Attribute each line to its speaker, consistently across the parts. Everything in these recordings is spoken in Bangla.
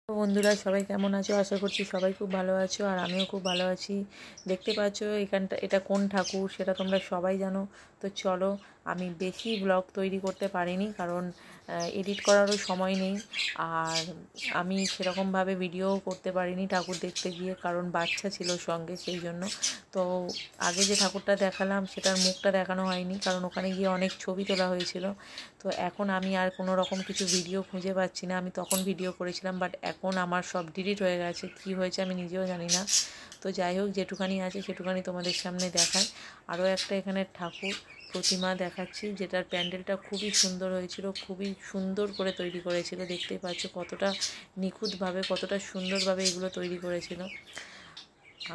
Speaker 1: তো বন্ধুরা সবাই কেমন আছো? আশা করছি সবাই খুব ভালো আছো, আর আমিও খুব ভালো আছি। দেখতে পাচ্ছ এটা কোন ঠাকুর সেটা তোমরা সবাই জানো। তো চলো, আমি বেশি ব্লগ তৈরি করতে পারিনি কারণ এডিট করারও সময় নেই, আর আমি সেরকমভাবে ভিডিও করতে পারিনি ঠাকুর দেখতে গিয়ে, কারণ বাচ্চা ছিল সঙ্গে, সেই জন্য। তো আগে যে ঠাকুরটা দেখালাম সেটার মুখটা দেখানো হয়নি, কারণ ওখানে গিয়ে অনেক ছবি তোলা হয়েছিল। তো এখন আমি আর কোনো রকম কিছু ভিডিও খুঁজে পাচ্ছি না। আমি তখন ভিডিও করেছিলাম, বাট এখন আমার সব ডিলিট হয়ে গেছে। কি হয়েছে আমি নিজেও জানি না। তো যাই হোক, যেটুখানি আছে সেটুখানি তোমাদের সামনে দেখায়। আরও একটা এখানে ঠাকুর প্রতিমা দেখাচ্ছি, যেটার প্যান্ডেলটা খুবই সুন্দর হয়েছিল, খুবই সুন্দর করে তৈরি করেছিল। দেখতেই পাচ্ছ কতটা নিখুঁতভাবে, কতটা সুন্দরভাবে এগুলো তৈরি করেছিল।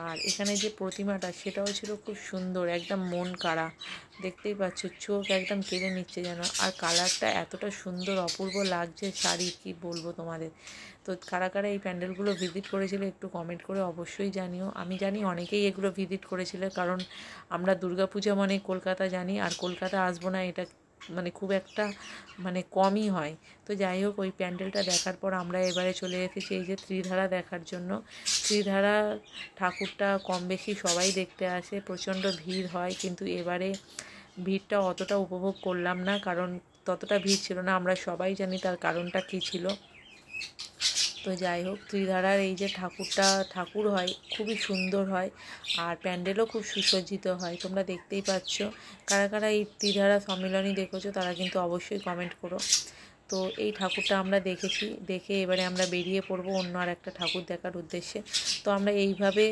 Speaker 1: আর এখানে যে প্রতিমাটা সেটাও ছিল খুব সুন্দর, একদম মন কাড়া। দেখতেই পাচ্ছ চোখ একদম কেড়ে নিচ্ছে যেন। আর কালারটা এতটা সুন্দর, অপূর্ব লাগছে শাড়ির, কি বলবো তোমাদের। তো কারা কারা এই প্যান্ডেলগুলো ভিজিট করেছিল একটু কমেন্ট করে অবশ্যই জানিও। আমি জানি অনেকেই এগুলো ভিজিট করেছিল, কারণ আমরা দুর্গাপূজা মানে কলকাতা জানি, আর কলকাতা আসবো না এটা মানে খুব একটা কমই হয়। তো যাই হোক, ওই প্যান্ডেলটা দেখার পর আমরা এবারে চলে এসেছি এই যে ত্রিধারা দেখার জন্য। ত্রিধারা ঠাকুরটা কম বেশি সবাই দেখতে আসে, প্রচণ্ড ভিড় হয়, কিন্তু এবারে ভিড়টা অতটা উপভোগ করলাম না, কারণ ততটা ভিড় ছিল না। আমরা সবাই জানি তার কারণটা কী ছিল। তো যাই হোক, ত্রিধারার এই যে ঠাকুর হয়, খুবই সুন্দর হয়, আর প্যান্ডেলও খুব সুসজ্জিত হয়। তোমরা দেখতেই পাচ্ছ। কারা কারা এই ত্রিধারা সম্মিলনী দেখেছো তারা কিন্তু অবশ্যই কমেন্ট করো। তো এই ঠাকুরটা আমরা দেখেছি, দেখে এবারে আমরা বেরিয়ে পড়বো অন্য আর একটা ঠাকুর দেখার উদ্দেশ্যে। তো আমরা এইভাবে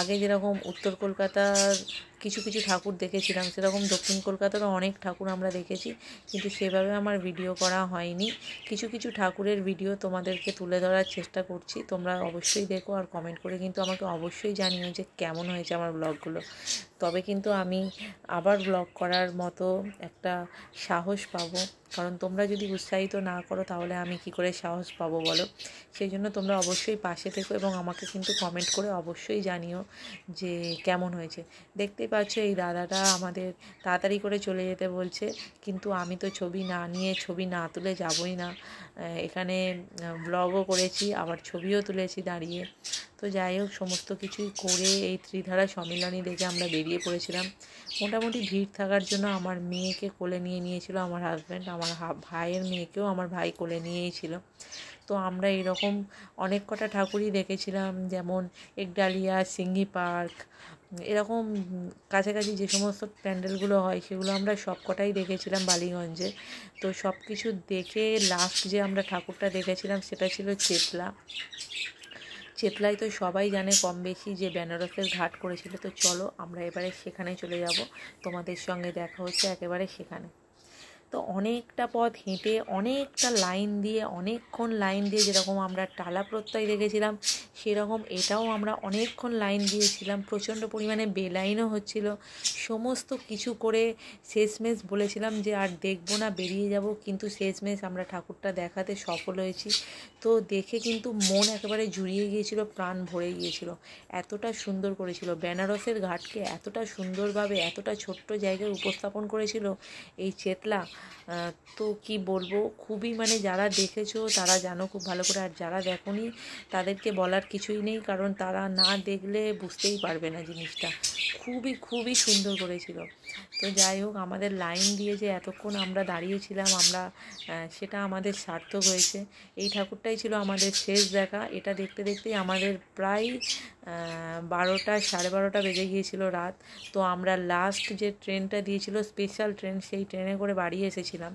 Speaker 1: আগে যেরকম উত্তর কলকাতার কিছু কিছু ঠাকুর দেখেছিলাম, সেরকম দক্ষিণ কলকাতারও অনেক ঠাকুর আমরা দেখেছি, কিন্তু সেভাবে আমার ভিডিও করা হয়নি। কিছু কিছু ঠাকুরের ভিডিও তোমাদেরকে তুলে ধরার চেষ্টা করছি, তোমরা অবশ্যই দেখো, আর কমেন্ট করে কিন্তু আমাকে অবশ্যই জানিও যে কেমন হয়েছে আমার ব্লগগুলো। তবে কিন্তু আমি আবার ব্লগ করার মতো একটা সাহস পাবো, কারণ তোমরা যদি উৎসাহিত না করো তাহলে আমি কি করে সাহস পাবো বলো। সেই জন্য তোমরা অবশ্যই পাশে থেকো এবং আমাকে কিন্তু কমেন্ট করে অবশ্যই জানিও যে কেমন হয়েছে। দেখতেই পাচ্ছ এই দাদাটা আমাদের তাড়াতাড়ি করে চলে যেতে বলছে, কিন্তু আমি তো ছবি না নিয়ে, ছবি না তুলে যাবই না। এখানে ব্লগও করেছি, আবার ছবিও তুলেছি দাঁড়িয়ে। তো যাই হোক, সমস্ত কিছুই করে এই ত্রিধারা সম্মিলনী দেখে আমরা বেরিয়ে পড়েছিলাম। মোটামুটি ভিড় থাকার জন্য আমার মেয়েকে কোলে নিয়েছিল আমার হাজব্যান্ড, আমার ভাইয়ের মেয়েকেও আমার ভাই কোলে নিয়েছিল। তো আমরা এরকম অনেক কটা ঠাকুরই দেখেছিলাম, যেমন একডালিয়া, সিঙ্গি পার্ক, এরকম কাছাকাছি যে সমস্ত প্যান্ডেলগুলো হয় সেগুলো আমরা সব কটাই দেখেছিলাম বালিগঞ্জে। তো সব কিছু দেখে লাস্ট যে আমরা ঠাকুরটা দেখেছিলাম সেটা ছিল চেতলায়। তো সবাই জানে কম বেশি যে বেনারসের ঘাট করেছিল। তো চলো আমরা এবারে সেখানে চলে যাব, তোমাদের সঙ্গে দেখা হচ্ছে একেবারে সেখানে। তো অনেকটা পথ হেঁটে, অনেকটা লাইন দিয়ে, অনেকক্ষণ লাইন দিয়ে, যেরকম আমরা টালা প্রত্যয় দেখেছিলাম সেরকম এটাও আমরা অনেকক্ষণ লাইন দিয়েছিলাম। প্রচণ্ড পরিমাণে বেলাইনও হচ্ছিল। সমস্ত কিছু করে শেষমেশ বলেছিলাম যে আর দেখবো না, বেরিয়ে যাব, কিন্তু শেষমেশ আমরা ঠাকুরটা দেখাতে সফল হয়েছি। তো দেখে কিন্তু মন একেবারে জুড়িয়ে গিয়েছিল, প্রাণ ভরে গিয়েছিল। এতটা সুন্দর করেছিল বেনারসের ঘাটকে, এতটা সুন্দরভাবে এতটা ছোট্ট জায়গায় উপস্থাপন করেছিল এই চেতলা। তো কি বলবো, খুবই যারা দেখেছো তারা জানো খুব ভালো করে, আর যারা দেখোনি তাদেরকে বলার কিছুই নেই, কারণ তারা না দেখলে বুঝতেই পারবে না জিনিসটা। খুবই খুবই সুন্দর করেছিল। তো যাই হোক, আমাদের লাইন দিয়ে যে এতক্ষণ আমরা দাঁড়িয়েছিলাম, সেটা আমাদের সার্থক হয়েছে। এই ঠাকুরটাই ছিল আমাদের শেষ দেখা। এটা দেখতে দেখতেই আমাদের প্রায় 12টা, 12:30 বেজে গিয়েছিল রাত। তো আমরা লাস্ট যে ট্রেনটা দিয়েছিল, স্পেশাল ট্রেন, সেই ট্রেনে করে বাড়ি এসেছিলাম।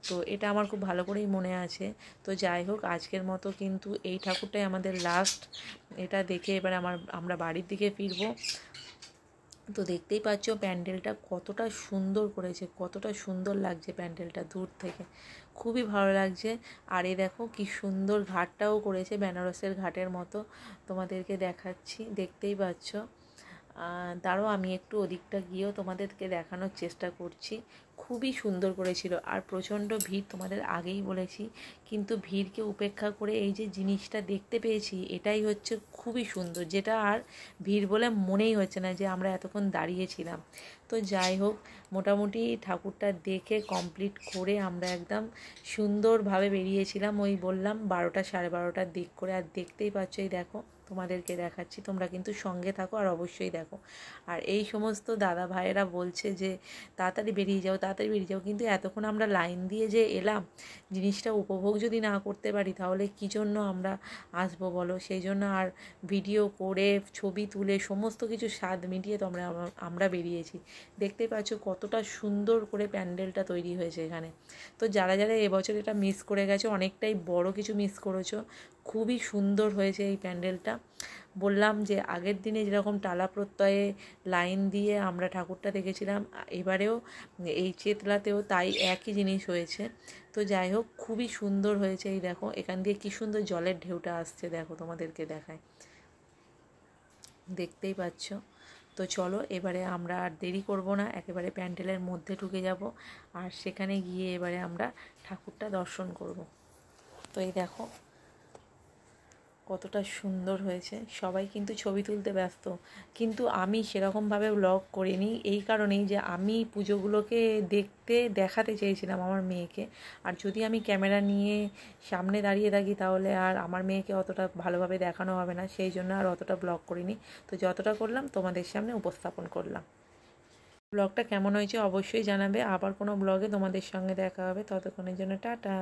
Speaker 1: তো এটা আমার খুব ভালো করেই মনে আছে। তো যাই হোক, আজকের মতো কিন্তু এই ঠাকুরটাই আমাদের লাস্ট। এটা দেখে এবার আমরা বাড়ির দিকে ফিরবো। তো দেখতেই পাচ্ছ প্যান্ডেলটা কতটা সুন্দর করেছে, কতটা সুন্দর লাগছে প্যান্ডেলটা দূর থেকে, খুবই ভালো লাগছে। আর এই দেখো কি সুন্দর ঘাটটাও করেছে, বেনারসের ঘাটের মতো। তোমাদেরকে দেখাচ্ছি, দেখতেই পাচ্ছ। দাঁড়াও আমি একটু ওদিকটা গিয়েও তোমাদেরকে দেখানোর চেষ্টা করছি। খুবই সুন্দর করেছিল। আর প্রচণ্ড ভিড়, তোমাদের আগেই বলেছি, কিন্তু ভিড়কে উপেক্ষা করে এই যে জিনিসটা দেখতে পেয়েছি এটাই হচ্ছে খুবই সুন্দর, যেটা আর ভিড় বলে মনেই হচ্ছে না যে আমরা এতক্ষণ দাঁড়িয়েছিলাম। তো যাই হোক, মোটামুটি ঠাকুরটা দেখে কমপ্লিট করে আমরা একদম সুন্দরভাবে বেরিয়েছিলাম। ওই বললাম 12টা 12:30টার দিক করে। আর দেখতেই পাচ্ছ, এই দেখো তোমাদেরকে দেখাচ্ছি, তোমরা কিন্তু সঙ্গে থাকো আর অবশ্যই দেখো। আর এই সমস্ত দাদা ভাইয়েরা বলছে যে তাড়াতাড়ি বেরিয়ে যাও, তাড়াতাড়ি বেরিয়ে যাও, কিন্তু এতক্ষণ আমরা লাইন দিয়ে যে এলাম, জিনিসটা উপভোগ যদি না করতে পারি তাহলে কী জন্য আমরা আসবো বলো? সেই জন্য আর ভিডিও করে ছবি তুলে সমস্ত কিছু স্বাদ মিটিয়ে আমরা বেরিয়েছি। দেখতেই পাচ্ছ কতটা সুন্দর করে প্যান্ডেলটা তৈরি হয়েছে এখানে। তো যারা যারা এবছর এটা মিস করে গেছো, অনেকটাই বড় কিছু মিস করেছো। খুবই সুন্দর হয়েছে এই প্যান্ডেলটা। বললাম যে আগের দিনে যেরকম টালা প্রত্যয়ে লাইন দিয়ে আমরা ঠাকুরটা দেখেছিলাম, এবারেও এই চেতলাতেও তাই একই জিনিস হয়েছে। তো যাই হোক, খুবই সুন্দর হয়েছে। এই দেখো এখান দিয়ে কী সুন্দর জলের ঢেউটা আসছে, দেখো তোমাদেরকে দেখায়, দেখতেই পাচ্ছ। তো চলো এবারে আমরা আর দেরি করব না, একেবারে প্যান্ডেলের মধ্যে ঢুকে যাব আর সেখানে গিয়ে এবারে আমরা ঠাকুরটা দর্শন করব। তো এই দেখো কতটা সুন্দর হয়েছে। সবাই কিন্তু ছবি তুলতে ব্যস্ত, কিন্তু আমি সেরকমভাবে ব্লগ করিনি, এই কারণেই যে আমি পুজোগুলোকে দেখাতে চেয়েছিলাম আমার মেয়েকে। আর যদি আমি ক্যামেরা নিয়ে সামনে দাঁড়িয়ে থাকি তাহলে আর আমার মেয়েকে অতটা ভালোভাবে দেখানো হবে না, সেই জন্য আর অতটা ব্লগ করিনি। তো যতটা করলাম তোমাদের সামনে উপস্থাপন করলাম। ব্লগটা কেমন হয়েছে অবশ্যই জানাবে। আবার কোনো ব্লগে তোমাদের সঙ্গে দেখা হবে, ততক্ষণের জন্য টাটা।